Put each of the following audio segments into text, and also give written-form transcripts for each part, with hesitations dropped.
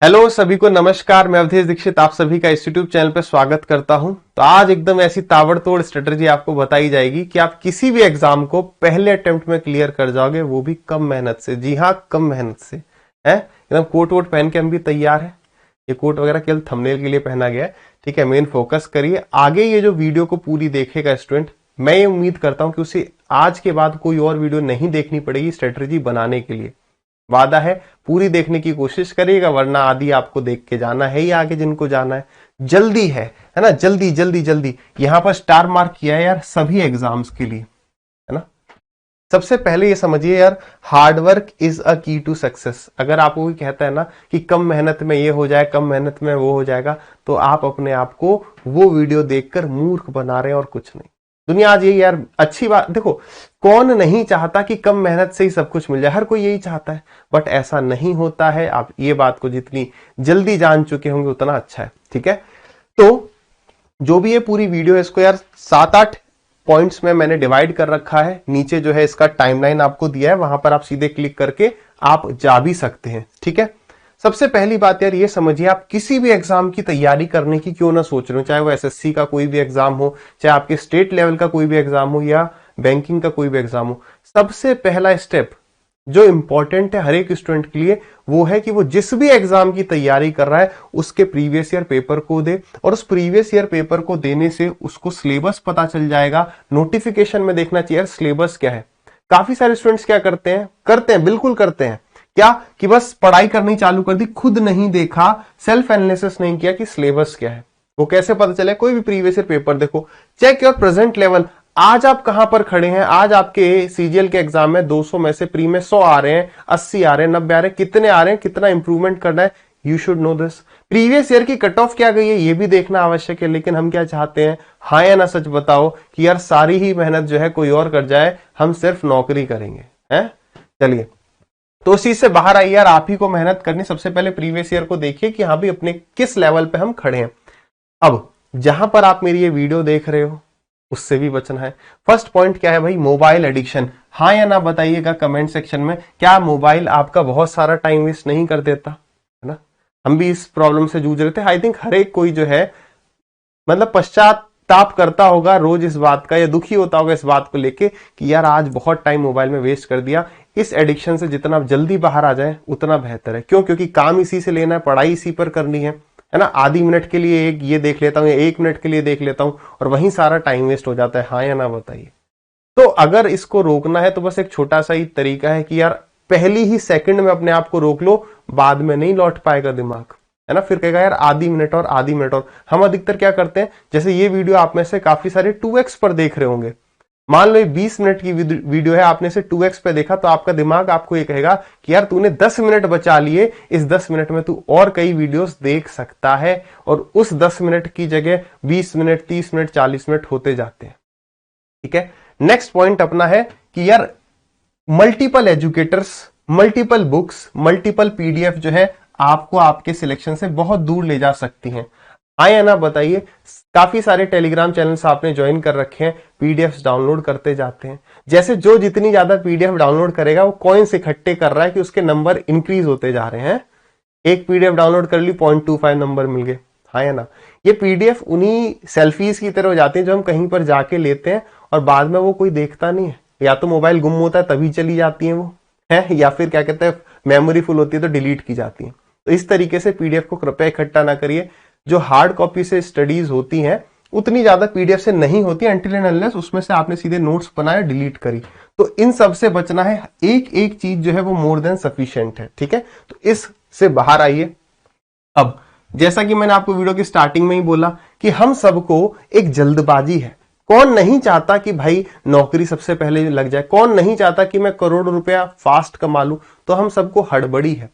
Hello सभी को नमस्कार। मैं अवधेश दीक्षित आप सभी का इस यूट्यूब चैनल पर स्वागत करता हूं। तो आज एकदम ऐसी ताबड़तोड़ स्ट्रेटजी आपको बताई जाएगी कि आप किसी भी एग्जाम को पहले अटेम्प्ट में क्लियर कर जाओगे, वो भी कम मेहनत से। जी हाँ, कम मेहनत से है। एकदम कोट वोट पहन के हम भी तैयार है। ये कोट वगैरह केवल थंबनेल के लिए पहना गया है, ठीक है। मेन फोकस करिए। आगे ये जो वीडियो को पूरी देखेगा स्टूडेंट, मैं ये उम्मीद करता हूं कि उसे आज के बाद कोई और वीडियो नहीं देखनी पड़ेगी स्ट्रेटजी बनाने के लिए। वादा है पूरी देखने की कोशिश करिएगा, वरना आदि आपको देख के जाना है ही आगे जिनको जाना है। जल्दी है ना, जल्दी जल्दी जल्दी। यहां पर स्टार मार्क किया है यार सभी एग्जाम्स के लिए, है ना। सबसे पहले ये समझिए यार, हार्डवर्क इज अ की टू सक्सेस। अगर आपको कोई कहता है ना कि कम मेहनत में ये हो जाए, कम मेहनत में वो हो जाएगा, तो आप अपने आप को वो वीडियो देखकर मूर्ख बना रहे हैं और कुछ नहीं। दुनिया आज यही यार, अच्छी बात देखो, कौन नहीं चाहता कि कम मेहनत से ही सब कुछ मिल जाए, हर कोई यही चाहता है। बट ऐसा नहीं होता है। आप ये बात को जितनी जल्दी जान चुके होंगे उतना अच्छा है, ठीक है। तो जो भी ये पूरी वीडियो है, इसको यार 7-8 पॉइंट्स में मैंने डिवाइड कर रखा है। नीचे जो है इसका टाइमलाइन आपको दिया है, वहां पर आप सीधे क्लिक करके आप जा भी सकते हैं, ठीक है। सबसे पहली बात यार ये समझिए, आप किसी भी एग्जाम की तैयारी करने की क्यों ना सोच रहे हो, चाहे वो एसएससी का कोई भी एग्जाम हो, चाहे आपके स्टेट लेवल का कोई भी एग्जाम हो, या बैंकिंग का कोई भी एग्जाम हो। सबसे पहला स्टेप जो इंपॉर्टेंट है हर एक स्टूडेंट के लिए, वो है कि वो जिस भी एग्जाम की तैयारी कर रहा है उसके प्रीवियस ईयर पेपर को दे, और उस प्रीवियस ईयर पेपर को देने से उसको सिलेबस पता चल जाएगा। नोटिफिकेशन में देखना चाहिए सिलेबस क्या है। काफी सारे स्टूडेंट्स क्या करते हैं, बिल्कुल करते हैं क्या कि बस पढ़ाई करनी चालू कर दी, खुद नहीं देखा, सेल्फ एनालिसिस नहीं किया कि सिलेबस क्या है। वो कैसे पता चले? कोई भी प्रीवियस ईयर पेपर देखो, चेक योर प्रेजेंट लेवल। आज आप कहां पर खड़े हैं? आज आपके सीजीएल के एग्जाम में 200 में से प्री में 100 आ रहे हैं, 80 आ रहे हैं, 90 आ रहे हैं, कितने आ रहे हैं, कितना इंप्रूवमेंट करना है। You should know this. Previous year की कट ऑफ क्या गई है ये भी देखना आवश्यक है। लेकिन हम क्या चाहते हैं, हाँ या ना सच बताओ कि यार सारी ही मेहनत जो है कोई और कर जाए, हम सिर्फ नौकरी करेंगे, हैं। चलिए, तो उस चीज से बाहर आई यार, आप ही को मेहनत करनी। सबसे पहले प्रीवियस ईयर को देखिए कि हाँ भी अपने किस लेवल पे हम खड़े हैं। अब जहां पर आप मेरी ये वीडियो देख रहे हो उससे भी बचना है। फर्स्ट पॉइंट क्या है भाई? Mobile addiction. हाँ या ना बताइएगा कमेंट सेक्शन में, क्या मोबाइल आपका बहुत सारा टाइम वेस्ट नहीं कर देता, है ना। हम भी इस प्रॉब्लम से जूझ रहे थे। आई थिंक हर एक कोई जो है मतलब पश्चाताप करता होगा रोज इस बात का, या दुखी होता होगा इस बात को लेके कि यार आज बहुत टाइम मोबाइल में वेस्ट कर दिया। इस एडिक्शन से जितना जल्दी बाहर आ जाए उतना बेहतर है। क्यों? क्योंकि काम इसी से लेना है, पढ़ाई इसी पर करनी है ना। आधी मिनट के लिए एक ये देख लेता हूं या 1 मिनट के लिए देख लेता हूं और वहीं सारा टाइम वेस्ट हो जाता है। हाँ या ना बताइए। तो अगर इसको रोकना है तो बस एक छोटा सा ही तरीका है कि यार पहली ही सेकंड में अपने आप को रोक लो, बाद में नहीं लौट पाएगा दिमाग, है ना। फिर कहेगा यार आधी मिनट और आधी मिनट और। हम अधिकतर क्या करते हैं, जैसे ये वीडियो आप में से काफी सारे 2x पर देख रहे होंगे। मान लो 20 मिनट की वीडियो है, आपने से 2x पे देखा, तो आपका दिमाग आपको ये कहेगा कि यार तूने 10 मिनट बचा लिए, इस 10 मिनट में तू और कई वीडियोस देख सकता है। और उस 10 मिनट की जगह 20 मिनट, 30 मिनट, 40 मिनट होते जाते हैं, ठीक है। नेक्स्ट पॉइंट अपना है कि यार multiple educators, multiple books, multiple PDF जो है आपको आपके सिलेक्शन से बहुत दूर ले जा सकती हैं। हाँ या ना बताइए। काफी सारे टेलीग्राम चैनल्स आपने ज्वाइन कर रखे हैं, पीडीएफ्स डाउनलोड करते जाते हैं। जैसे जो जितनी ज्यादा पीडीएफ डाउनलोड करेगा वो कॉइन्स इकट्ठे कर रहा है कि उसके नंबर इंक्रीज होते जा रहे हैं। एक पीडीएफ डाउनलोड कर ली, 0.25 नंबर मिल गए। हाँ या ना। ये पीडीएफ उन्हीं सेल्फीज की तरह हो जाती है जो हम कहीं पर जाके लेते हैं और बाद में वो कोई देखता नहीं है। या तो मोबाइल गुम होता है तभी चली जाती है वो, है, या फिर क्या कहते हैं मेमोरी फुल होती है तो डिलीट की जाती है। तो इस तरीके से पीडीएफ को कृपया इकट्ठा ना करिए। जो हार्ड कॉपी से स्टडीज होती हैं उतनी ज्यादा पीडीएफ से नहीं होती, अनटिल एंड अनलेस उसमें से आपने सीधे नोट्स बनाए, डिलीट करी। तो इन सब से बचना है। एक एक चीज जो है वो मोर देन सफिशिएंट है, ठीक है। तो इससे बाहर आइए। अब जैसा कि मैंने आपको वीडियो की स्टार्टिंग में ही बोला कि हम सबको एक जल्दबाजी है। कौन नहीं चाहता कि भाई नौकरी सबसे पहले लग जाए? कौन नहीं चाहता कि मैं करोड़ों रुपया फास्ट कमा लूं? तो हम सबको हड़बड़ी है,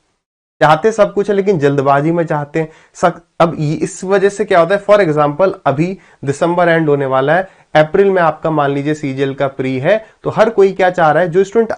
चाहते सब कुछ है लेकिन जल्दबाजी में चाहते हैं। अब इस वजह से क्या होता है, फॉर एग्जांपल अभी दिसंबर एंड होने वाला है, अप्रैल में आपका मान लीजिए सीजीएल का प्री है, तो हर कोई क्या चाह रहा है, जो स्टूडेंट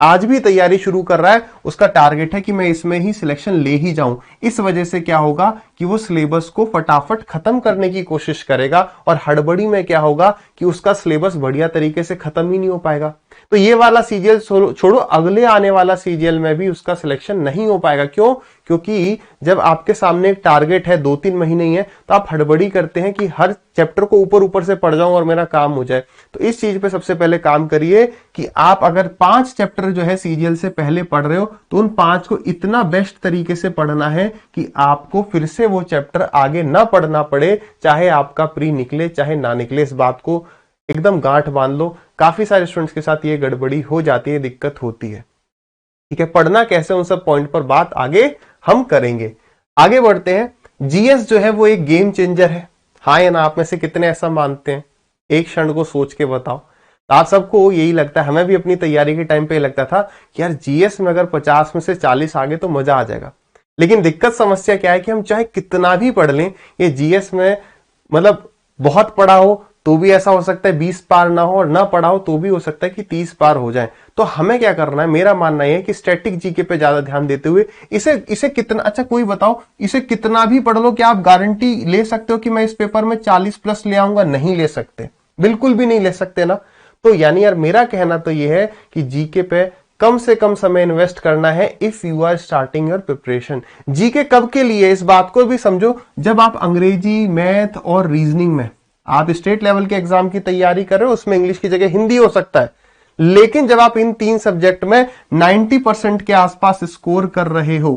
आज भी तैयारी शुरू कर रहा है उसका टारगेट है कि मैं इसमें ही सिलेक्शन ले ही जाऊं। इस वजह से क्या होगा कि वो सिलेबस को फटाफट खत्म करने की कोशिश करेगा, और हड़बड़ी में क्या होगा कि उसका सिलेबस बढ़िया तरीके से खत्म ही नहीं हो पाएगा। तो ये वाला सीजीएल छोड़ो, अगले आने वाला सीजीएल में भी उसका सिलेक्शन नहीं हो पाएगा। क्यों? क्योंकि जब आपके सामने एक टारगेट है, 2-3 महीने ही है, तो आप हड़बड़ी करते हैं कि हर चैप्टर को ऊपर ऊपर से पढ़ जाऊं और मेरा काम हो जाए। तो इस चीज पे सबसे पहले काम करिए कि आप अगर 5 चैप्टर जो है सीजीएल से पहले पढ़ रहे हो तो उन 5 को इतना बेस्ट तरीके से पढ़ना है कि आपको फिर से वो चैप्टर आगे ना पढ़ना पड़े, चाहे आपका प्री निकले चाहे ना निकले। इस बात को एकदम गांठ बांध लो। काफी सारे स्टूडेंट्स के साथ ये गड़बड़ी हो जाती है, दिक्कत होती है। ठीक है, पढ़ना कैसे उन सब पॉइंट पर बात आगे हम करेंगे। आगे बढ़ते हैं। जीएस जो है वो एक गेम चेंजर है, हाँ या ना? आप में से कितने ऐसा मानते हैं? एक क्षण को सोच के बताओ। तो आप सबको यही लगता है, हमें भी अपनी तैयारी के टाइम पे लगता था कि यार जीएस में अगर 50 में से 40 आ गए तो मजा आ जाएगा। लेकिन दिक्कत समस्या क्या है कि हम चाहे कितना भी पढ़ लें, ये जीएस में मतलब बहुत पढ़ा हो तो भी ऐसा हो सकता है 20 पार ना हो, और ना पढ़ा हो तो भी हो सकता है कि 30 पार हो जाए। तो हमें क्या करना है? मेरा मानना यह है कि स्टैटिक जीके पे ज्यादा ध्यान देते हुए इसे कितना, अच्छा कोई बताओ, इसे कितना भी पढ़ लो, क्या आप गारंटी ले सकते हो कि मैं इस पेपर में 40 प्लस ले आऊंगा? नहीं ले सकते, बिल्कुल भी नहीं ले सकते ना। तो यानी यार मेरा कहना तो यह है कि जीके पे कम से कम समय इन्वेस्ट करना है if you are starting your preparation. GK कब के लिए? इस बात को भी समझो, जब आप अंग्रेजी, मैथ और रीजनिंग में आप स्टेट लेवल के एग्जाम की तैयारी कर रहे हो, उसमें इंग्लिश की जगह हिंदी हो सकता है, लेकिन जब आप इन 3 सब्जेक्ट में 90% के आसपास स्कोर कर रहे हो,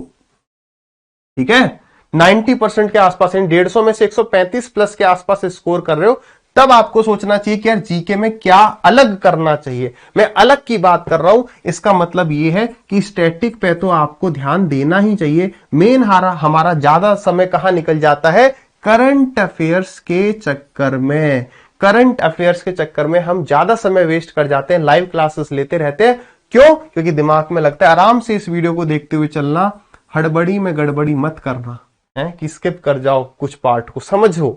ठीक है, 90% के आसपास, इन 150 में से 135 प्लस के आसपास स्कोर कर रहे हो, तब आपको सोचना चाहिए कि यार जीके में क्या अलग करना चाहिए। मैं अलग की बात कर रहा हूं, इसका मतलब यह है कि स्टैटिक पे तो आपको ध्यान देना ही चाहिए। मेन हमारा ज्यादा समय कहां निकल जाता है? करंट अफेयर्स के चक्कर में। करंट अफेयर्स के चक्कर में हम ज्यादा समय वेस्ट कर जाते हैं, लाइव क्लासेस लेते रहते हैं। क्यों? क्योंकि दिमाग में लगता है आराम से इस वीडियो को देखते हुए चलना, हड़बड़ी में गड़बड़ी मत करना है कि स्किप कर जाओ कुछ पार्ट को। समझो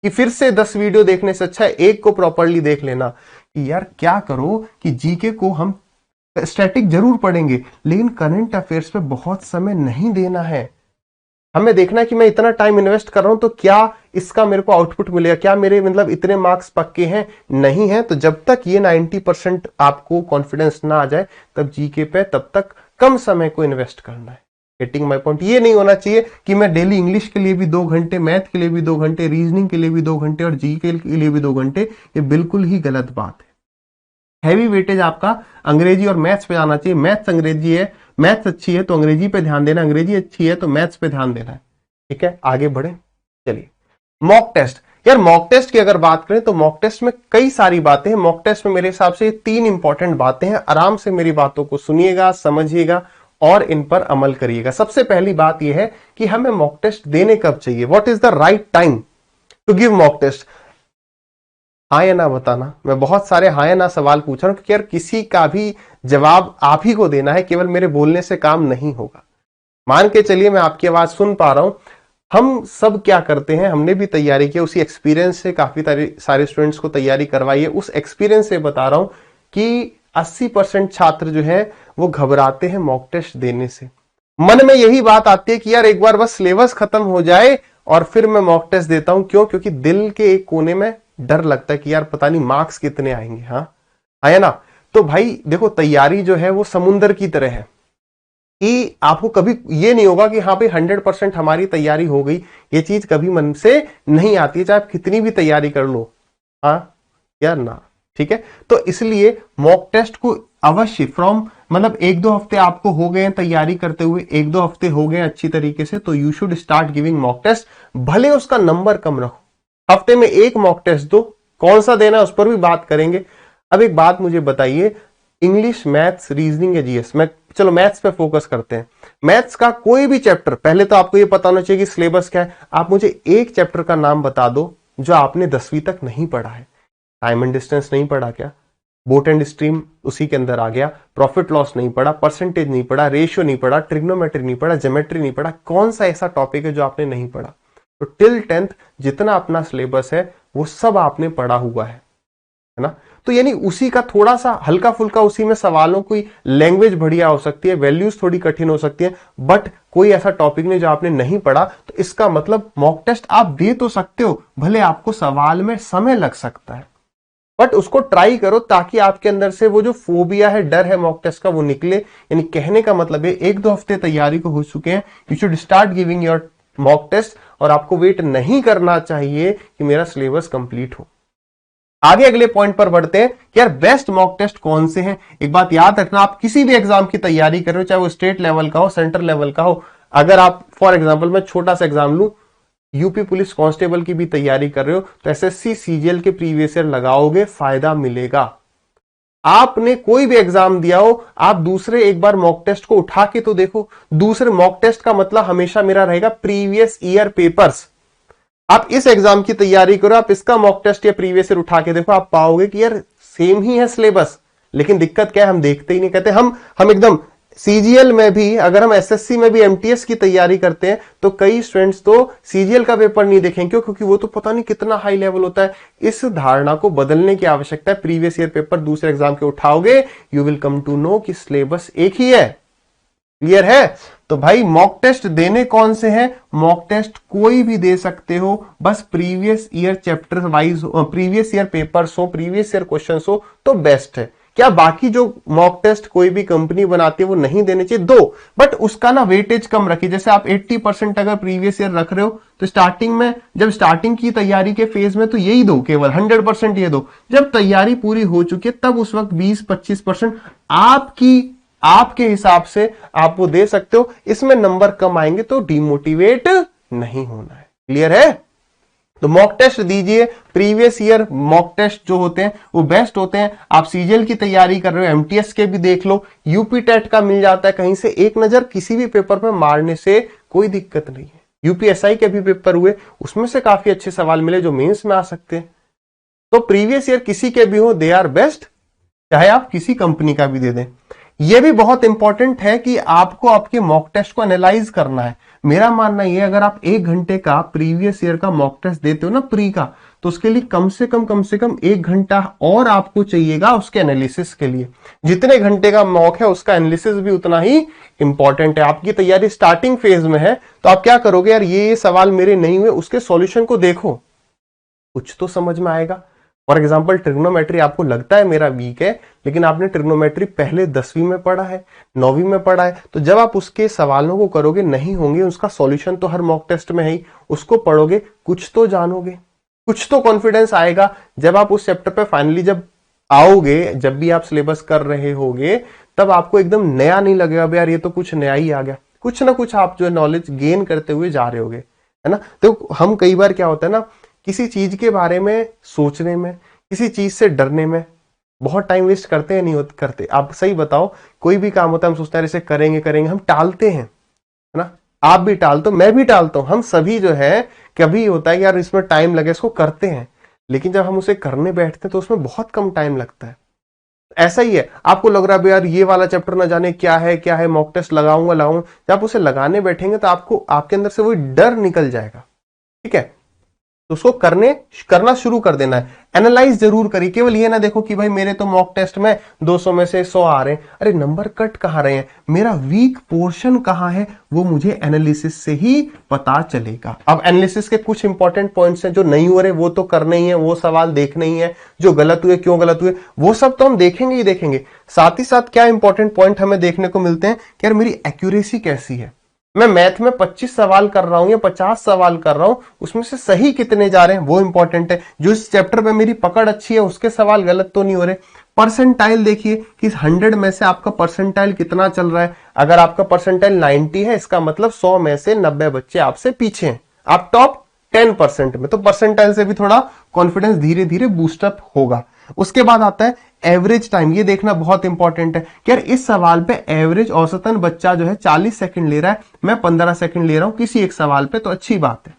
कि फिर से 10 वीडियो देखने से अच्छा है एक को प्रॉपरली देख लेना। कि यार क्या करो कि जीके को हम स्टैटिक जरूर पढ़ेंगे, लेकिन करंट अफेयर्स पे बहुत समय नहीं देना है। हमें देखना है कि मैं इतना टाइम इन्वेस्ट कर रहा हूं तो क्या इसका मेरे को आउटपुट मिलेगा, क्या मेरे मतलब इतने मार्क्स पक्के हैं, नहीं है। तो जब तक ये 90% आपको कॉन्फिडेंस ना आ जाए, तब जीके पे तब तक कम समय को इन्वेस्ट करना है। Getting my point? ये नहीं होना चाहिए कि मैं डेली इंग्लिश के लिए भी 2 घंटे, मैथ के लिए भी 2 घंटे, रीजनिंग के लिए भी 2 घंटे और जीके के लिए भी 2 घंटे। ये बिल्कुल ही गलत बात है। हैवी वेटेज आपका अंग्रेजी और मैथ्स पे आना चाहिए। मैथ्स अंग्रेजी है, मैथ्स अच्छी है तो अंग्रेजी पे ध्यान देना, अंग्रेजी अच्छी है तो मैथ्स पे ध्यान देना है। ठीक है, आगे बढ़े। चलिए, मॉक टेस्ट। यार मॉक टेस्ट की अगर बात करें तो मॉक टेस्ट में कई सारी बातें हैं। मॉक टेस्ट में मेरे हिसाब से 3 इंपॉर्टेंट बातें हैं। आराम से मेरी बातों को सुनिएगा, समझिएगा और इन पर अमल करिएगा। सबसे पहली बात यह है कि हमें मॉक टेस्ट देने कब चाहिए। What is the right time to give mock test? हाँ या ना बताना। मैं बहुत सारे हाँ या ना सवाल पूछ रहा हूं क्योंकि यार किसी का भी जवाब आप ही को देना है, केवल मेरे बोलने से काम नहीं होगा। मान के चलिए मैं आपकी आवाज सुन पा रहा हूं। हम सब क्या करते हैं, हमने भी तैयारी की, उसी एक्सपीरियंस से काफी सारे स्टूडेंट्स को तैयारी करवाई है। उस एक्सपीरियंस से बता रहा हूं कि 80% छात्र जो है वो घबराते हैं मॉक टेस्ट देने से। मन में यही बात आती है कि यार एक बार बस सिलेबस खत्म हो जाए और फिर मैं मॉक टेस्ट देता हूं। क्यों? क्योंकि दिल के एक कोने में डर लगता है कि यार पता नहीं मार्क्स कितने आएंगे। हाँ है ना? तो भाई देखो, तैयारी जो है वो समुंदर की तरह है कि आपको कभी ये नहीं होगा कि हाँ भाई 100% हमारी तैयारी हो गई। ये चीज कभी मन से नहीं आती है, चाहे आप कितनी भी तैयारी कर लो। हाँ या ना? ठीक है, तो इसलिए मॉक टेस्ट को अवश्य मतलब 1-2 हफ्ते आपको हो गए तैयारी करते हुए, 1-2 हफ्ते हो गए अच्छी तरीके से, तो you should start giving mock test. भले उसका नंबर कम रखो, हफ्ते में 1 मॉक टेस्ट दो। कौन सा देना है उस पर भी बात करेंगे। अब एक बात मुझे बताइए, इंग्लिश, मैथ्स, रीजनिंग या जीएस में, चलो मैथ्स पे फोकस करते हैं। मैथ्स का कोई भी चैप्टर, पहले तो आपको ये पता होना चाहिए कि सिलेबस क्या है। आप मुझे एक चैप्टर का नाम बता दो जो आपने 10वीं तक नहीं पढ़ा है। टाइम एंड डिस्टेंस नहीं पढ़ा क्या? बोट एंड स्ट्रीम उसी के अंदर आ गया। प्रॉफिट लॉस नहीं पढ़ा, परसेंटेज नहीं पढ़ा, रेशियो नहीं पढ़ा, ट्रिग्नोमेट्री नहीं पढ़ा, ज्योमेट्री नहीं पढ़ा। कौन सा ऐसा टॉपिक है जो आपने नहीं पढ़ा? तो टिल 10th जितना अपना सिलेबस है वो सब आपने पढ़ा हुआ है ना? तो यानी उसी का थोड़ा सा हल्का फुल्का, उसी में सवालों की लैंग्वेज बढ़िया हो सकती है, वैल्यूज थोड़ी कठिन हो सकती है, बट कोई ऐसा टॉपिक नहीं जो आपने नहीं पढ़ा। तो इसका मतलब मॉक टेस्ट आप दे तो सकते हो, भले आपको सवाल में समय लग सकता है। बट उसको ट्राई करो ताकि आपके अंदर से वो जो फोबिया है, डर है मॉक टेस्ट का, वो निकले। यानी कहने का मतलब है 1-2 हफ्ते तैयारी को हो चुके हैं, you should start giving your mock test, और आपको वेट नहीं करना चाहिए कि मेरा सिलेबस कंप्लीट हो। आगे अगले पॉइंट पर बढ़ते हैं कि यार बेस्ट मॉक टेस्ट कौन से हैं। एक बात याद रखना, आप किसी भी एग्जाम की तैयारी कर रहे हो, चाहे वो स्टेट लेवल का हो, सेंटर लेवल का हो, अगर आप फॉर एग्जांपल मैं छोटा सा एग्जाम लूं, यूपी पुलिस कांस्टेबल की भी तैयारी कर रहे हो, तो एसएससी सीजीएल के प्रीवियस ईयर लगाओगे, फायदा मिलेगा। आपने कोई भी एग्जाम दिया हो, आप दूसरे एक बार मॉक टेस्ट को उठा के तो देखो। दूसरे मॉक टेस्ट का मतलब हमेशा मेरा रहेगा प्रीवियस ईयर पेपर्स। आप इस एग्जाम की तैयारी करो, आप इसका मॉक टेस्ट या प्रीवियस ईयर उठा के देखो, आप पाओगे कि यार सेम ही है सिलेबस। लेकिन दिक्कत क्या है, हम देखते ही नहीं, कहते हम एकदम सीजीएल में भी, अगर हम एसएससी में भी एमटीएस की तैयारी करते हैं तो कई स्टूडेंट्स तो सीजीएल का पेपर नहीं देखेंगे। क्यों? क्योंकि वो तो पता नहीं कितना हाई लेवल होता है। इस धारणा को बदलने की आवश्यकता है। प्रीवियस ईयर पेपर दूसरे एग्जाम के उठाओगे, you will come to know कि सिलेबस एक ही है। क्लियर है? तो भाई मॉक टेस्ट देने कौन से हैं? मॉक टेस्ट कोई भी दे सकते हो, बस previous year chapter wise, previous year papers हो, प्रीवियस ईयर क्वेश्चंस हो तो बेस्ट है। क्या बाकी जो मॉक टेस्ट कोई भी कंपनी बनाती है वो नहीं देने चाहिए? दो, बट उसका ना वेटेज कम रखिए। जैसे आप 80% अगर प्रीवियस ईयर रख रहे हो तो स्टार्टिंग में, जब स्टार्टिंग की तैयारी के फेज में तो यही दो, केवल 100% ये दो। जब तैयारी पूरी हो चुकी है तब उस वक्त 20-25% आपके हिसाब से आप वो दे सकते हो। इसमें नंबर कम आएंगे तो डिमोटिवेट नहीं होना है। क्लियर है? तो मॉक टेस्ट दीजिए। प्रीवियस ईयर मॉक टेस्ट जो होते हैं वो बेस्ट होते हैं। आप सीजीएल की तैयारी कर रहे हो, एमटीएस के भी देख लो, यूपी टेट का मिल जाता है कहीं से, एक नजर किसी भी पेपर पे मारने से कोई दिक्कत नहीं है। यूपीएसआई के भी पेपर हुए, उसमें से काफी अच्छे सवाल मिले जो मेंस में आ सकते हैं। तो प्रीवियस ईयर किसी के भी हो, दे आर बेस्ट, चाहे आप किसी कंपनी का भी दे दें। यह भी बहुत इंपॉर्टेंट है कि आपको आपके मॉक टेस्ट को एनालाइज करना है। मेरा मानना यह है, अगर आप 1 घंटे का प्रीवियस ईयर का मॉक टेस्ट देते हो ना प्री का, तो उसके लिए कम से कम 1 घंटा और आपको चाहिएगा उसके एनालिसिस के लिए। जितने घंटे का मॉक है उसका एनालिसिस भी उतना ही इंपॉर्टेंट है। आपकी तैयारी स्टार्टिंग फेज में है तो आप क्या करोगे, यार ये सवाल मेरे नहीं हुए, उसके सॉल्यूशन को देखो, कुछ तो समझ में आएगा। फॉर एग्जाम्पल ट्रिग्नोमेट्री आपको लगता है मेरा वीक है, लेकिन आपने ट्रिग्नोमेट्री पहले 10वीं में पढ़ा है, 9वीं में पढ़ा है, तो जब आप उसके सवालों को करोगे, नहीं होंगे उसका सॉल्यूशन तो हर मॉक टेस्ट में है ही, उसको पढ़ोगे, कुछ तो जानोगे, कुछ तो कॉन्फिडेंस आएगा। जब आप उस चैप्टर पे फाइनली जब आओगे, जब भी आप सिलेबस कर रहे होगे, तब आपको एकदम नया नहीं लगेगा, यार ये तो कुछ नया ही आ गया। कुछ ना कुछ आप जो है नॉलेज गेन करते हुए जा रहे होगे, है ना। तो हम कई बार क्या होता है ना, किसी चीज के बारे में सोचने में, किसी चीज से डरने में बहुत टाइम वेस्ट करते हैं, नहीं होते करते? आप सही बताओ, कोई भी काम होता है हम सोचते हैं इसे करेंगे, हम टालते हैं, है ना। आप भी टालते हो, मैं भी टालता हूं, हम सभी जो है कभी होता है यार इसमें टाइम लगे, इसको करते हैं, लेकिन जब हम उसे करने बैठते हैं तो उसमें बहुत कम टाइम लगता है। ऐसा ही है, आपको लग रहा है यार ये वाला चैप्टर ना जाने क्या है, मॉक टेस्ट लगाऊंगा। जब आप उसे लगाने बैठेंगे तो आपको आपके अंदर से वही डर निकल जाएगा। ठीक है, तो उसको करना शुरू कर देना है। एनालाइज जरूर करिए, केवल ये ना देखो कि भाई मेरे तो मॉक टेस्ट में 200 में से 100 आ रहे हैं, अरे नंबर कट कहां रहे हैं, मेरा वीक पोर्शन कहां है, वो मुझे एनालिसिस से ही पता चलेगा। अब एनालिसिस के कुछ इंपॉर्टेंट पॉइंट्स हैं जो नहीं हो रहे, वो तो करने ही है, वो सवाल देखने ही है, जो गलत हुए क्यों गलत हुए वो सब तो हम देखेंगे ही देखेंगे। साथ ही साथ क्या इंपॉर्टेंट पॉइंट हमें देखने को मिलते हैं कि यार मेरी एक्यूरेसी कैसी है, मैं मैथ में 25 सवाल कर रहा हूं या 50 सवाल कर रहा हूं, उसमें से सही कितने जा रहे हैं वो इंपॉर्टेंट है। जो इस चैप्टर में मेरी पकड़ अच्छी है उसके सवाल गलत तो नहीं हो रहे। परसेंटाइल देखिए कि 100 में से आपका परसेंटाइल कितना चल रहा है। अगर आपका परसेंटाइल 90 है, इसका मतलब 100 में से 90 बच्चे आपसे पीछे हैं, आप टॉप 10% में, तो परसेंटाइल से भी थोड़ा कॉन्फिडेंस धीरे धीरे बूस्टअप होगा। उसके बाद आता है एवरेज टाइम। ये देखना बहुत इंपॉर्टेंट है कि यार इस सवाल पे एवरेज औसतन बच्चा जो है 40 सेकंड ले रहा है, मैं 15 सेकंड ले रहा हूं किसी एक सवाल पे, तो अच्छी बात है।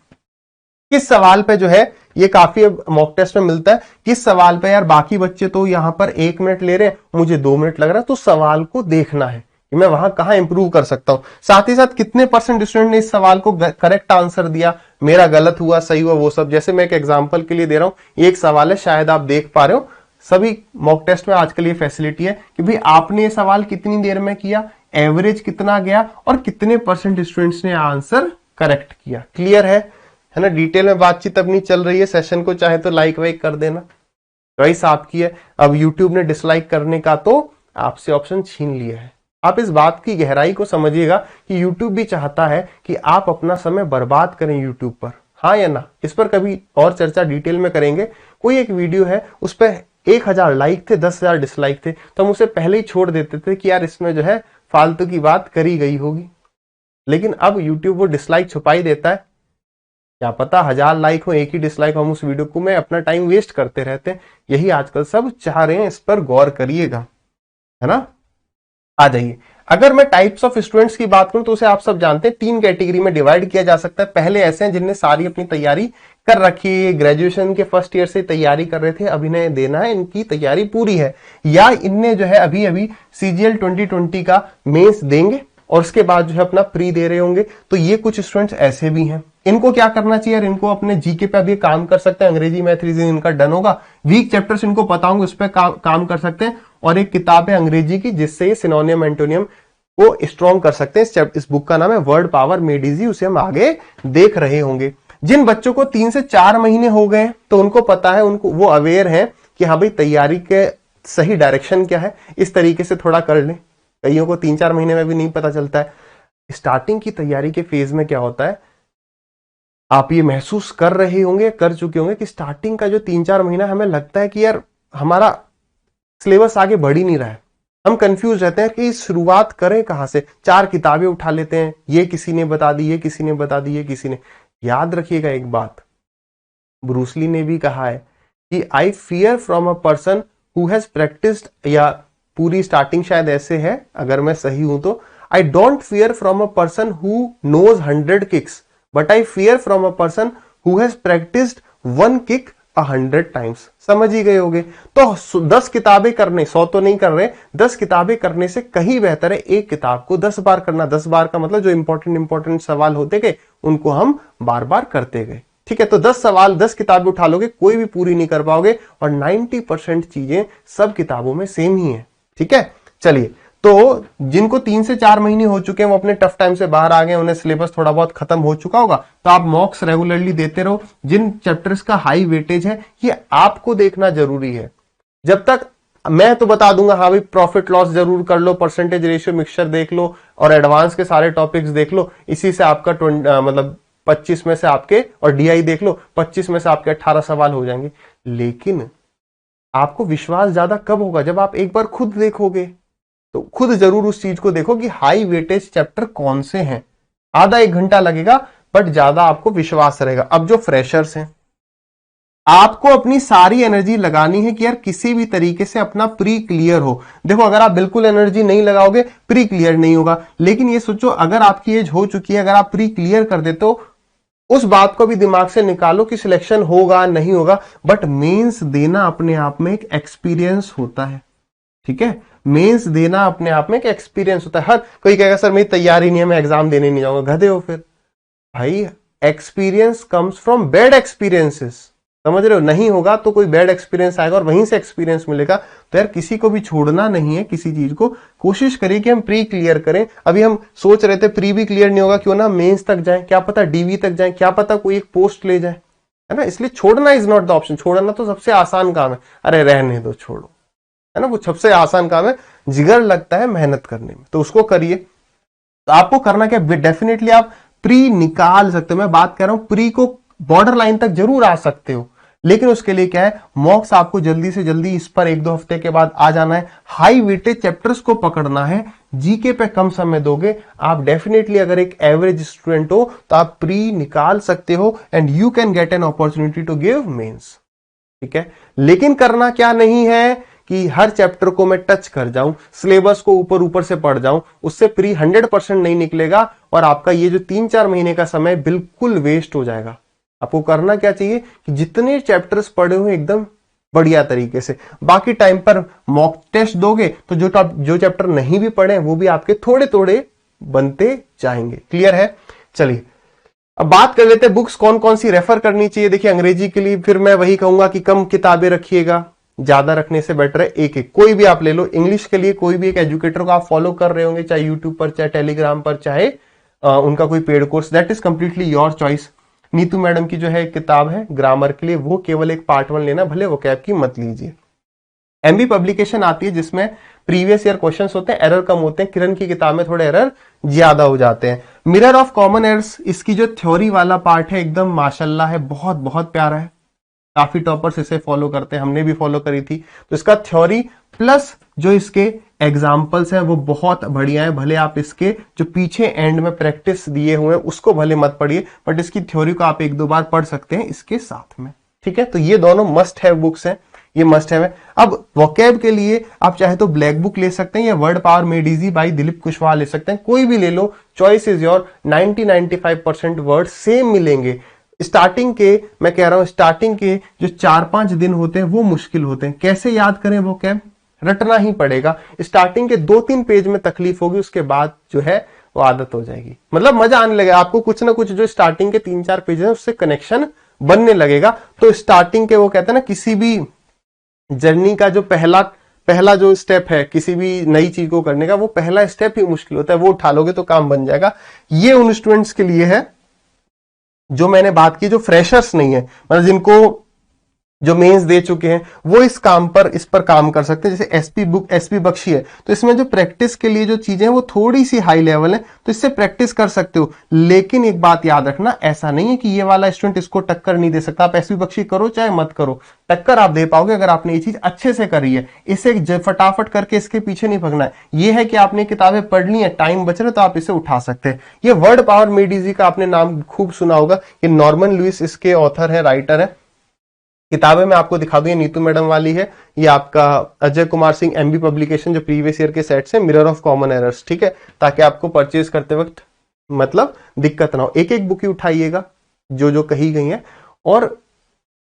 किस सवाल पे जो है ये काफी मॉक टेस्ट में मिलता है, किस सवाल पे यार बाकी बच्चे तो यहां पर 1 मिनट ले रहे हैं, मुझे 2 मिनट लग रहा है, तो सवाल को देखना है कि मैं वहां कहां इंप्रूव कर सकता हूं। साथ ही साथ कितने परसेंट स्टूडेंट ने इस सवाल को करेक्ट आंसर दिया, मेरा गलत हुआ सही हुआ वो सब। जैसे मैं एक एग्जांपल के लिए दे रहा हूं, एक सवाल है, शायद आप देख पा रहे हो, सभी मॉक टेस्ट में आजकल ये फैसिलिटी है कि भाई आपने ये सवाल कितनी देर में किया, एवरेज कितना गया और कितने परसेंट स्टूडेंट्स ने आंसर करेक्ट किया। क्लियर है ना। डिटेल में बातचीत अपनी चल रही है, सेशन को चाहे तो लाइक वाइक कर देना। चॉइस आपकी है। अब यूट्यूब ने डिसलाइक करने का तो आपसे ऑप्शन छीन लिया है। आप इस बात की गहराई को समझिएगा कि यूट्यूब भी चाहता है कि आप अपना समय बर्बाद करें यूट्यूब पर, हाँ या ना। इस पर कभी और चर्चा डिटेल में करेंगे। कोई एक वीडियो है, उस पर 1000 लाइक थे, 10,000 डिसलाइक थे, तो हम उसे पहले ही छोड़ देते थे कि यार इसमें जो है फालतू की बात करी गई होगी। लेकिन अब यूट्यूब वो डिसलाइक छुपा ही देता है। क्या पता 1000 लाइक हो, एक ही डिसलाइक, हम उस वीडियो को में अपना टाइम वेस्ट करते रहते हैं। यही आजकल सब चाह रहे हैं, इस पर गौर करिएगा, है ना। आ जाइए, अगर मैं टाइप्स ऑफ स्टूडेंट्स की बात करूं तो उसे आप सब जानते हैं 3 कैटेगरी में डिवाइड किया जा सकता है। पहले ऐसे हैं जिनने सारी अपनी तैयारी कर रखी है, ग्रेजुएशन के फर्स्ट ईयर से तैयारी कर रहे थे, अभिनय देना है, इनकी तैयारी पूरी है, या इनने जो है अभी अभी CGL 2020 का मेंस देंगे और उसके बाद जो है अपना प्री दे रहे होंगे। तो ये कुछ स्टूडेंट्स ऐसे भी हैं। इनको क्या करना चाहिए, इनको अपने जीके पे अभी काम कर सकते हैं। अंग्रेजी मैथ रीजनिंग इनका डन होगा, वीक चैप्टर्स इनको पता होंगे, उस पर काम कर सकते हैं। और एक किताब है अंग्रेजी की जिससे ये सिनोनियम एंटोनियम को स्ट्रॉन्ग कर सकते हैं। इस बुक का नाम है वर्ड पावर मेड इजी, उसे हम आगे देख रहे होंगे। जिन बच्चों को 3 से 4 महीने हो गए तो उनको पता है, उनको वो अवेयर है कि हाँ भाई तैयारी के सही डायरेक्शन क्या है, इस तरीके से थोड़ा कर लें। कईयों को 3-4 महीने में भी नहीं पता चलता है। स्टार्टिंग की तैयारी के फेज में क्या होता है, आप ये महसूस कर रहे होंगे, कर चुके होंगे कि स्टार्टिंग का जो 3-4 महीना हमें लगता है कि यार हमारा सिलेबस आगे बढ़ ही नहीं रहा है। हम कंफ्यूज रहते हैं कि शुरुआत करें कहां से। 4 किताबें उठा लेते हैं, ये किसी ने बता दी, ये किसी ने बता दी, ये किसी ने। याद रखिएगा एक बात, ब्रूस ली ने भी कहा है कि आई fear from a person who has practised, या पूरी स्टार्टिंग शायद ऐसे है अगर मैं सही हूं तो, I don't fear from a person who knows 100 kicks but I fear from a person who has practised 1 kick 100 times. समझ ही गए होगे। तो 10 किताबें करने, 100 तो नहीं कर रहे, 10 किताबें करने से कहीं बेहतर है एक किताब को 10 बार करना। 10 बार का मतलब जो इंपॉर्टेंट सवाल होते गए उनको हम बार बार करते गए। ठीक है, तो 10 सवाल 10 किताबें उठा लोगे, कोई भी पूरी नहीं कर पाओगे, और 90% चीजें सब किताबों में सेम ही है। ठीक है, चलिए, तो जिनको 3 से 4 महीने हो चुके हैं वो अपने टफ टाइम से बाहर आ गए, उन्हें सिलेबस थोड़ा बहुत खत्म हो चुका होगा, तो आप मॉक्स रेगुलरली देते रहो। जिन चैप्टर्स का हाई वेटेज है ये आपको देखना जरूरी है। जब तक मैं तो बता दूंगा हाँ भाई प्रॉफिट लॉस जरूर कर लो, परसेंटेज रेशियो मिक्सचर देख लो, और एडवांस के सारे टॉपिक्स देख लो, इसी से आपका 25 में से आपके, और डीआई देख लो, 25 में से आपके 18 सवाल हो जाएंगे। लेकिन आपको विश्वास ज्यादा कब होगा, जब आप एक बार खुद देखोगे। तो खुद जरूर उस चीज को देखो कि हाई वेटेज चैप्टर कौन से हैं। आधा 1 घंटा लगेगा बट ज्यादा आपको विश्वास रहेगा। अब जो फ्रेशर्स हैं, आपको अपनी सारी एनर्जी लगानी है कि यार किसी भी तरीके से अपना प्री क्लियर हो। देखो अगर आप बिल्कुल एनर्जी नहीं लगाओगे प्री क्लियर नहीं होगा। लेकिन ये सोचो अगर आपकी एज हो चुकी है, अगर आप प्री क्लियर कर देते हो, उस बात को भी दिमाग से निकालो कि सिलेक्शन होगा नहीं होगा, बट मेंस देना अपने आप में एक एक्सपीरियंस होता है। ठीक है, मेंस देना अपने आप में एक एक्सपीरियंस होता है। हर कोई कहेगा सर मेरी तैयारी नहीं है, मैं एग्जाम देने नहीं जाऊंगा। गधे हो फिर। भाई experience comes from bad experiences, समझ रहे हो। नहीं होगा तो कोई बैड एक्सपीरियंस आएगा और वहीं से एक्सपीरियंस मिलेगा। तो यार किसी को भी छोड़ना नहीं है, किसी चीज को कोशिश करिए कि हम प्री क्लियर करें। अभी हम सोच रहे थे प्री भी क्लियर नहीं होगा, क्यों ना मेंस तक जाए, क्या पता डीवी तक जाए, क्या पता कोई एक पोस्ट ले जाए, है ना। इसलिए छोड़ना इज नॉट द ऑप्शन। छोड़ना तो सबसे आसान काम है, अरे रहने दो छोड़ो, है ना, वो सबसे आसान काम है। जिगर लगता है मेहनत करने में, तो उसको करिए। तो आपको करना क्या, डेफिनेटली आप प्री निकाल सकते हो। मैं बात कर रहा हूं प्री को बॉर्डर लाइन तक जरूर आ सकते हो, लेकिन उसके लिए क्या है, मॉक्स आपको जल्दी से जल्दी इस पर 1-2 हफ्ते के बाद आ जाना है। हाई वेटेज चैप्टर्स को पकड़ना है, जीके पे कम समय दोगे। आप डेफिनेटली अगर एक एवरेज स्टूडेंट हो तो आप प्री निकाल सकते हो and you can get an opportunity to give mains. ठीक है, लेकिन करना क्या नहीं है कि हर चैप्टर को मैं टच कर जाऊं, सिलेबस को ऊपर ऊपर से पढ़ जाऊं, उससे प्री 100% नहीं निकलेगा और आपका ये जो 3-4 महीने का समय बिल्कुल वेस्ट हो जाएगा। आपको करना क्या चाहिए कि जितने चैप्टर्स पढ़े हुए एकदम बढ़िया तरीके से, बाकी टाइम पर मॉक टेस्ट दोगे तो जो चैप्टर नहीं भी पढ़े वो भी आपके थोड़े थोड़े बनते जाएंगे। क्लियर है। चलिए अब बात कर लेते हैं बुक्स कौन कौन सी रेफर करनी चाहिए। देखिए अंग्रेजी के लिए फिर मैं वही कहूंगा कि कम किताबें रखिएगा, ज्यादा रखने से बेटर है एक एक कोई भी आप ले लो। इंग्लिश के लिए कोई भी एक एजुकेटर को आप फॉलो कर रहे होंगे, चाहे यूट्यूब पर, चाहे टेलीग्राम पर, चाहे उनका कोई paid course, that is completely your choice. Neetu madam की जो है किताब है ग्रामर के लिए, वो केवल एक पार्ट 1 लेना, भले वोकैब की मत लीजिए। एमबी पब्लिकेशन आती है जिसमें प्रीवियस ईयर क्वेश्चंस होते हैं, एरर कम होते हैं। किरण की किताब में थोड़े एरर ज्यादा हो जाते हैं। मिरर ऑफ कॉमन एरर्स, इसकी जो थ्योरी वाला पार्ट है एकदम माशाल्लाह है, बहुत बहुत प्यारा है। काफी टॉपर्स इसे फॉलो करते हैं, हमने भी फॉलो करी थी। तो इसका थ्योरी प्लस जो इसके एग्जाम्पल्स हैं वो बहुत बढ़िया है। भले आप इसके जो पीछे एंड में प्रैक्टिस दिए हुए हैं उसको भले मत पढ़िए, बट इसकी थ्योरी को आप एक दो बार पढ़ सकते हैं इसके साथ में, ठीक है। तो ये दोनों मस्ट हैव बुक्स हैं, ये मस्ट हैव है। अब वोकैब के लिए आप चाहे तो ब्लैक बुक ले सकते हैं या word power made easy by Dilip Kushwaha ले सकते हैं, कोई भी ले लो, choice is your. 90-95% word same मिलेंगे। स्टार्टिंग के, मैं कह रहा हूं स्टार्टिंग के जो 4-5 दिन होते हैं वो मुश्किल होते हैं। कैसे याद करें वोकैब? रटना ही पड़ेगा। स्टार्टिंग के 2-3 पेज में तकलीफ होगी, उसके बाद जो है वो आदत हो जाएगी, मतलब मजा आने लगेगा आपको। कुछ ना कुछ जो स्टार्टिंग के 3-4 पेज है उससे कनेक्शन बनने लगेगा। तो स्टार्टिंग के वो कहते हैं ना, किसी भी जर्नी का जो पहला जो स्टेप है किसी भी नई चीज को करने का, वो पहला स्टेप ही मुश्किल होता है, वो उठा लोगे तो काम बन जाएगा। ये उन स्टूडेंट्स के लिए है जो मैंने बात की, जो फ्रेशर्स नहीं है, मतलब जिनको जो मेंस दे चुके हैं, वो इस पर काम कर सकते हैं। जैसे एसपी बख्शी है, तो इसमें जो प्रैक्टिस के लिए जो चीजें हैं वो थोड़ी सी हाई लेवल है, तो इससे प्रैक्टिस कर सकते हो। लेकिन एक बात याद रखना, ऐसा नहीं है कि ये वाला स्टूडेंट इसको टक्कर नहीं दे सकता। आप एसपी बख्शी करो चाहे मत करो, टक्कर आप दे पाओगे अगर आपने ये चीज अच्छे से करी है। इसे फटाफट करके इसके पीछे नहीं भगना है। ये है कि आपने किताबें पढ़ ली है, टाइम बच रहा है, तो आप इसे उठा सकते हैं। ये वर्ड पावर मेड इजी का आपने नाम खूब सुना होगा, ये नॉर्मन लुइस इसके ऑथर है, राइटर है। किताबें मैं आपको दिखा दूं, ये नीतू मैडम वाली है, ये आपका अजय कुमार सिंह एमबी पब्लिकेशन जो प्रीवियस ईयर के सेट्स है, मिरर ऑफ कॉमन एरर्स, ठीक है, ताकि आपको परचेज करते वक्त मतलब दिक्कत ना हो। एक एक बुक ही उठाइएगा जो जो कही गई है, और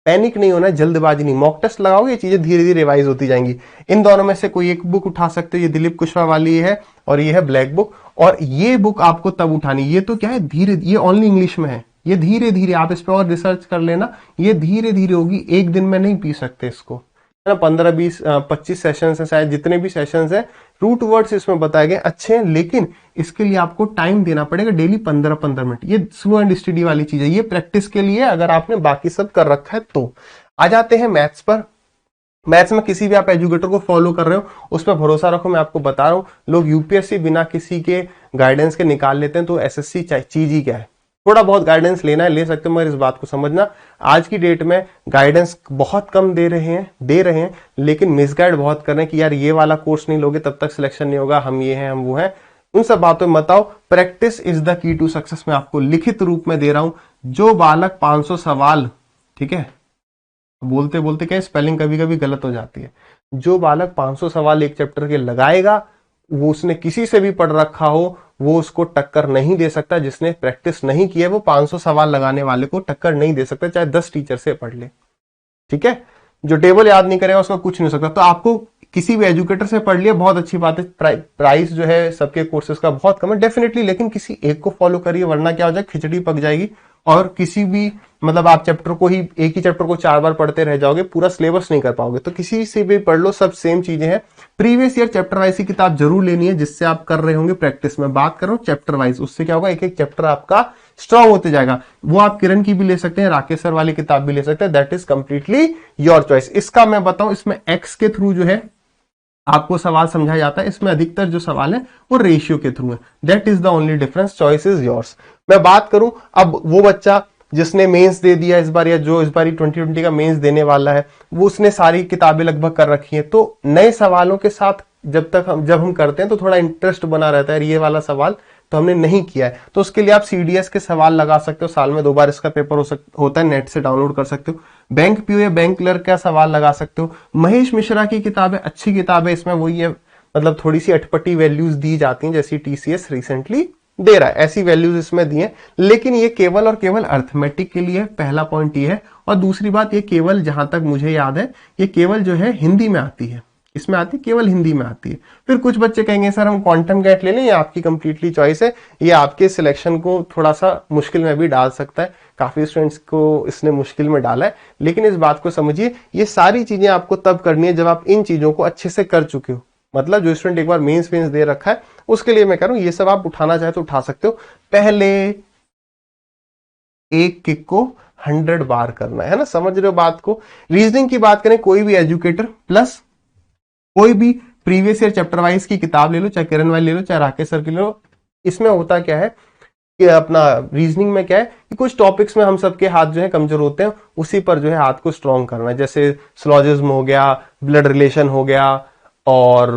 पैनिक नहीं होना है, जल्दबाजी नहीं। मॉक टेस्ट लगाओगे, ये चीजें धीरे धीरे रिवाइज होती जाएंगी। इन दोनों में से कोई एक बुक उठा सकते हो, ये दिलीप कुशवाहा वाली है और ये है ब्लैक बुक। और ये बुक आपको तब उठानी, ये तो क्या है धीरे, ये ओनली इंग्लिश में है, ये धीरे धीरे आप इस पर और रिसर्च कर लेना, ये धीरे धीरे होगी, एक दिन में नहीं पी सकते इसको, है ना। 15-20-25 सेशंस है शायद, जितने भी सेशंस है। रूट वर्ड्स इसमें बताए गए अच्छे हैं, लेकिन इसके लिए आपको टाइम देना पड़ेगा, डेली 15-15 मिनट। ये स्लो एंड स्टडी वाली चीज है, ये प्रैक्टिस के लिए अगर आपने बाकी सब कर रखा है तो। आ जाते हैं मैथ्स पर। मैथ्स में किसी भी आप एजुकेटर को फॉलो कर रहे हो, उस पर भरोसा रखो। मैं आपको बता रहा हूं, लोग यूपीएससी बिना किसी के गाइडेंस के निकाल लेते हैं, तो एसएससी चीज ही क्या है। थोड़ा बहुत गाइडेंस लेना है, ले सकते हो, मगर इस बात को समझना, आज की डेट में गाइडेंस बहुत कम दे रहे हैं, लेकिन मिसगाइड बहुत कर रहे हैं कि यार ये वाला कोर्स नहीं लोगे तब तक सिलेक्शन नहीं होगा, हम ये हैं हम वो हैं। उन सब बातों में मत आओ। Practice is the key to success, मैं आपको लिखित रूप में दे रहा हूं। जो बालक 500 सवाल, ठीक है, बोलते बोलते क्या स्पेलिंग कभी कभी गलत हो जाती है, जो बालक 500 सवाल एक चैप्टर के लगाएगा, वो उसने किसी से भी पढ़ रखा हो, वो उसको टक्कर नहीं दे सकता। जिसने प्रैक्टिस नहीं की है वो 500 सवाल लगाने वाले को टक्कर नहीं दे सकता, चाहे 10 टीचर से पढ़ ले, ठीक है। जो टेबल याद नहीं करेगा उसका कुछ नहीं हो सकता। तो आपको किसी भी एजुकेटर से पढ़ लिया, बहुत अच्छी बात है। प्राइस जो है सबके कोर्सेज का बहुत कम है डेफिनेटली, लेकिन किसी एक को फॉलो करिए, वरना क्या हो जाए, खिचड़ी पक जाएगी। और किसी भी मतलब आप चैप्टर को ही, एक ही चैप्टर को 4 बार पढ़ते रह जाओगे, पूरा सिलेबस नहीं कर पाओगे। तो किसी से भी पढ़ लो, सब सेम चीजें हैं। प्रीवियस ईयर चैप्टर वाइज की किताब जरूर लेनी है, जिससे आप कर रहे होंगे प्रैक्टिस में। बात कर रहा हूं चैप्टर वाइज, उससे क्या होगा, एक एक चैप्टर आपका स्ट्रॉन्ग होते जाएगा। वो आप किरण की भी ले सकते हैं, राकेश सर वाली किताब भी ले सकते हैं, that is completely your choice. इसका मैं बताऊं, इसमें एक्स के थ्रू जो है आपको सवाल समझाया जाता है, इसमें अधिकतर जो सवाल है वो रेशियो के थ्रू है। That is the only difference, choice is yours. मैं बात करूं अब, वो बच्चा जिसने मेंस दे दिया इस बार, या जो इस बार 2020 का मेंस देने वाला है, वो उसने सारी किताबें लगभग कर रखी है, तो नए सवालों के साथ जब हम करते हैं तो थोड़ा इंटरेस्ट बना रहता है। ये वाला सवाल तो हमने नहीं किया है, तो उसके लिए आप सीडीएस के सवाल लगा सकते हो, साल में 2 बार इसका पेपर होता है, नेट से डाउनलोड कर सकते हो। बैंक पीओ या बैंक क्लर्क का सवाल लगा सकते हो। महेश मिश्रा की किताब है, अच्छी किताब है, इसमें वही है, मतलब थोड़ी सी अटपटी वैल्यूज दी जाती हैं, जैसी टीसीएस रिसेंटली दे रहा है, ऐसी वैल्यूज इसमें दी है। लेकिन ये केवल और केवल अर्थमेटिक के लिए, पहला पॉइंट ये है। और दूसरी बात, ये केवल, जहां तक मुझे याद है, ये केवल जो है हिंदी में आती है, इसमें आती है, केवल हिंदी में आती है। फिर कुछ बच्चे कहेंगे सर हम क्वांटम गैट ले लें, ये आपकी कंप्लीटली चॉइस है, ये आपके सिलेक्शन को थोड़ा सा मुश्किल में भी डाल सकता है। काफी स्टूडेंट्स को इसने मुश्किल में डाला है, लेकिन इस बात को समझिए, ये सारी चीजें आपको तब करनी है जब आप इन चीजों को अच्छे से कर चुके हो। मतलब जो स्टूडेंट एक बार मेंस दे रखा है, उसके लिए मैं कह रहा हूं ये सब आप उठाना चाहे तो उठा सकते हो। पहले एक किक को 100 बार करना है ना, समझ रहे हो बात को। रीजनिंग की बात करें, कोई भी एजुकेटर प्लस कोई भी प्रीवियस ईयर चैप्टर वाइज की किताब ले लो, चाहे किरण वाली ले लो, चाहे राकेश सर की ले लो, इसमें होता क्या है कि अपना रीजनिंग में क्या है कि कुछ टॉपिक्स में हम सबके हाथ जो है कमजोर होते हैं, उसी पर जो है हाथ को स्ट्रॉन्ग करना है। जैसे स्लॉजिज्म हो गया, ब्लड रिलेशन हो गया, और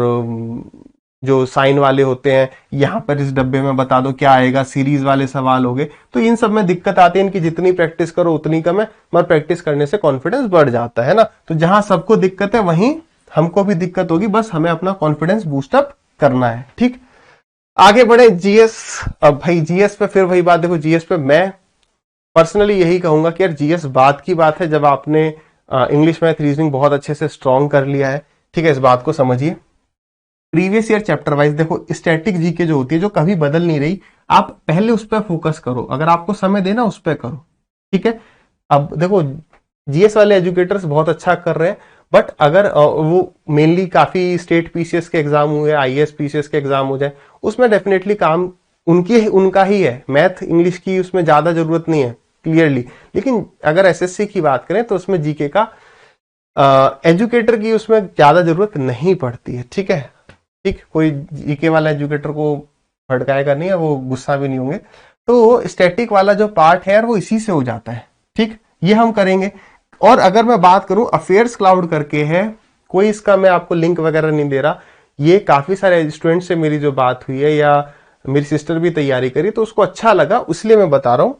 जो साइन वाले होते हैं, यहां पर इस डब्बे में बता दो क्या आएगा, सीरीज वाले सवाल हो गए, तो इन सब में दिक्कत आती है। इनकी जितनी प्रैक्टिस करो उतनी कम है, मगर प्रैक्टिस करने से कॉन्फिडेंस बढ़ जाता है ना। तो जहां सबको दिक्कत है वहीं हमको भी दिक्कत होगी, बस हमें अपना कॉन्फिडेंस बूस्टअप करना है। ठीक, आगे बढ़े जीएस। अब भाई जीएस पे फिर वही बात, देखो जीएस पे मैं पर्सनली यही कहूंगा कि यार जीएस बात की बात है जब आपने इंग्लिश मैथ रीजनिंग बहुत अच्छे से स्ट्रॉन्ग कर लिया है। ठीक है, इस बात को समझिए। प्रीवियस ईयर चैप्टर वाइज देखो, स्टैटिक जीके जो होती है, जो कभी बदल नहीं रही, आप पहले उस पर फोकस करो, अगर आपको समय देना उस पर करो। ठीक है, अब देखो जीएस वाले एजुकेटर्स बहुत अच्छा कर रहे हैं, बट अगर वो मेनली काफी स्टेट पीसीएस के एग्जाम हुए, आईएएस पीसीएस के एग्जाम हो जाए, उसमें डेफिनेटली काम उनका ही है। मैथ इंग्लिश की उसमें ज्यादा जरूरत नहीं है क्लियरली, लेकिन अगर एसएससी की बात करें तो उसमें जीके का एजुकेटर की उसमें ज्यादा जरूरत नहीं पड़ती है। ठीक है, ठीक, कोई जीके वाला एजुकेटर को भड़काएगा नहीं है, वो गुस्सा भी नहीं होंगे। तो स्टैटिक वाला जो पार्ट है वो इसी से हो जाता है। ठीक, ये हम करेंगे। और अगर मैं बात करूं, अफेयर्स क्लाउड करके है, कोई इसका मैं आपको लिंक वगैरह नहीं दे रहा, ये काफी सारे स्टूडेंट से मेरी जो बात हुई है, या मेरी सिस्टर भी तैयारी करी तो उसको अच्छा लगा, इसलिए मैं बता रहा हूं।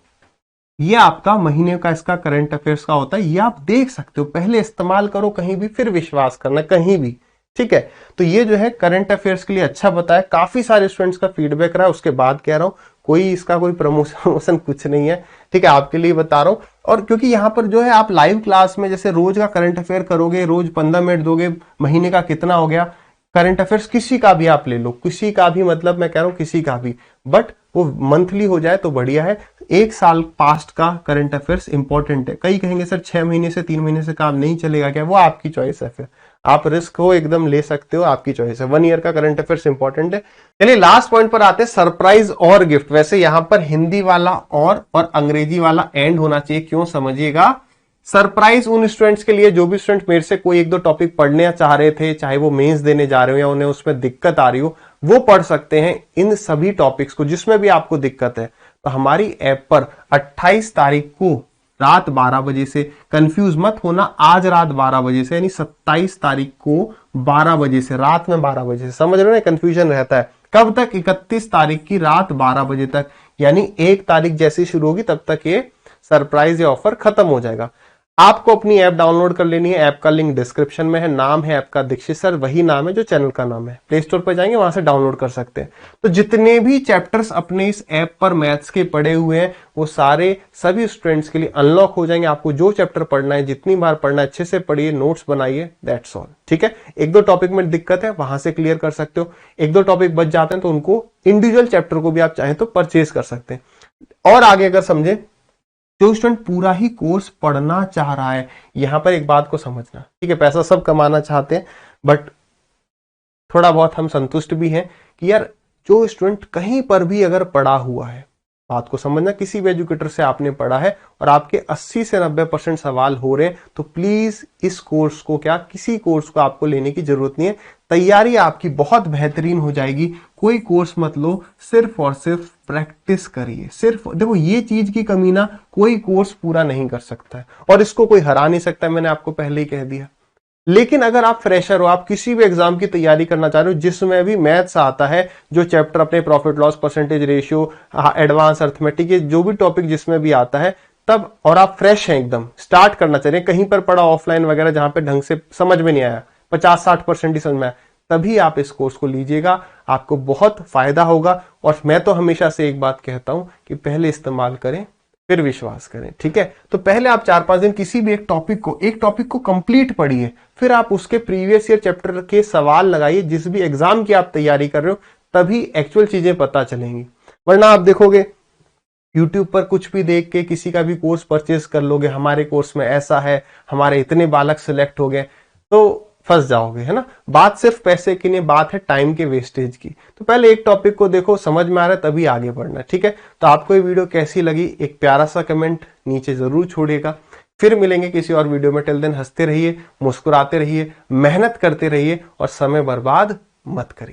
ये आपका महीने का इसका करंट अफेयर्स का होता है, ये आप देख सकते हो, पहले इस्तेमाल करो कहीं भी, फिर विश्वास करना कहीं भी। ठीक है, तो ये जो है करंट अफेयर्स के लिए अच्छा बताया, काफी सारे स्टूडेंट्स का फीडबैक रहा, उसके बाद कह रहा हूं, कोई इसका कोई प्रमोशन कुछ नहीं है। ठीक है, आपके लिए बता रहा हूं। और क्योंकि यहां पर जो है आप लाइव क्लास में जैसे रोज का करंट अफेयर करोगे, रोज 15 मिनट दोगे, महीने का कितना हो गया करंट अफेयर्स, किसी का भी आप ले लो, किसी का भी, मतलब मैं कह रहा हूं किसी का भी, बट वो मंथली हो जाए तो बढ़िया है। एक साल पास्ट का करंट अफेयर्स इंपॉर्टेंट है। कई कहेंगे सर 6 महीने से 3 महीने से काम नहीं चलेगा क्या, वो आपकी चॉइस है, फिर आप रिस्क हो एकदम ले सकते हो, आपकी चॉइस है। 1 ईयर का करंट अफेयर्स इंपॉर्टेंट है। चलिए लास्ट पॉइंट पर आते हैं, सरप्राइज और गिफ्ट। वैसे यहां पर हिंदी वाला और अंग्रेजी वाला एंड होना चाहिए, क्यों समझिएगा। सरप्राइज उन स्टूडेंट्स के लिए जो भी स्टूडेंट मेरे से कोई एक दो टॉपिक पढ़ने चाह रहे थे, चाहे वो मेंस देने जा रहे हो या उन्हें उसमें दिक्कत आ रही हो, वो पढ़ सकते हैं इन सभी टॉपिक्स को जिसमें भी आपको दिक्कत है। तो हमारी ऐप पर 28 तारीख को रात 12 बजे से, कंफ्यूज मत होना, आज रात 12 बजे से, यानी 27 तारीख को 12 बजे से, रात में 12 बजे से, समझ रहे हो ना, कंफ्यूजन रहता है। कब तक? 31 तारीख की रात 12 बजे तक, यानी 1 तारीख जैसी शुरू होगी तब तक ये सरप्राइज या ऑफर खत्म हो जाएगा। आपको अपनी ऐप डाउनलोड कर लेनी है, ऐप का लिंक डिस्क्रिप्शन में है, नाम है ऐप का दीक्षित सर, वही नाम है जो चैनल का नाम है। प्ले स्टोर पर जाएंगे, वहां से डाउनलोड कर सकते हैं। तो जितने भी चैप्टर्स अपने इस ऐप पर मैथ्स के पढ़े हुए हैं, वो सारे सभी स्टूडेंट्स के लिए अनलॉक हो जाएंगे। आपको जो चैप्टर पढ़ना है, जितनी बार पढ़ना है, अच्छे से पढ़िए, नोट्स बनाइए, दैट्स ऑल। ठीक है, एक दो टॉपिक में दिक्कत है, वहां से क्लियर कर सकते हो। एक दो टॉपिक बच जाते हैं तो उनको इंडिविजुअल चैप्टर को भी आप चाहें तो परचेज कर सकते हैं। और आगे अगर समझे, जो स्टूडेंट पूरा ही कोर्स पढ़ना चाह रहा है, यहां पर एक बात को समझना, ठीक है, पैसा सब कमाना चाहते हैं, बट थोड़ा बहुत हम संतुष्ट भी हैं कि यार जो स्टूडेंट कहीं पर भी अगर पढ़ा हुआ है, बात को समझना, किसी भी एजुकेटर से आपने पढ़ा है और आपके 80 से 90% सवाल हो रहे हैं, तो प्लीज इस कोर्स को, क्या किसी कोर्स को आपको लेने की जरूरत नहीं है। तैयारी आपकी बहुत बेहतरीन हो जाएगी। कोई कोर्स मत लो, सिर्फ और सिर्फ प्रैक्टिस करिए। सिर्फ देखो, ये चीज की कमी ना कोई कोर्स पूरा नहीं कर सकता है, और इसको कोई हरा नहीं सकता, मैंने आपको पहले ही कह दिया। लेकिन अगर आप फ्रेशर हो, आप किसी भी एग्जाम की तैयारी करना चाह रहे हो जिसमें भी मैथ्स आता है, जो चैप्टर अपने profit loss, percentage ratio, advance arithmetic, ये जो भी टॉपिक जिसमें भी आता है, तब, और आप फ्रेश हैं एकदम, स्टार्ट करना चाह रहे हैं, कहीं पर पढ़ा ऑफलाइन वगैरह जहां पे ढंग से समझ में नहीं आया, 50-60% ही समझ में आया, तभी आप इस कोर्स को लीजिएगा, आपको बहुत फायदा होगा। और मैं तो हमेशा से एक बात कहता हूं कि पहले इस्तेमाल करें फिर विश्वास करें। ठीक है, तो पहले आप 4-5 दिन किसी भी एक टॉपिक को कंप्लीट पढ़िए, फिर आप उसके प्रीवियस ईयर चैप्टर के सवाल लगाइए, जिस भी एग्जाम की आप तैयारी कर रहे हो, तभी एक्चुअल चीजें पता चलेंगी। वरना आप देखोगे यूट्यूब पर कुछ भी देख के किसी का भी कोर्स परचेज कर लोगे, हमारे कोर्स में ऐसा है, हमारे इतने बालक सिलेक्ट हो गए, तो फंस जाओगे, है ना। बात सिर्फ पैसे की नहीं, बात है टाइम के वेस्टेज की। तो पहले एक टॉपिक को देखो, समझ में आ रहा है तभी आगे बढ़ना, ठीक है। तो आपको ये वीडियो कैसी लगी एक प्यारा सा कमेंट नीचे जरूर छोड़िएगा। फिर मिलेंगे किसी और वीडियो में। टिल देन हंसते रहिए, मुस्कुराते रहिए, मेहनत करते रहिए और समय बर्बाद मत करिए।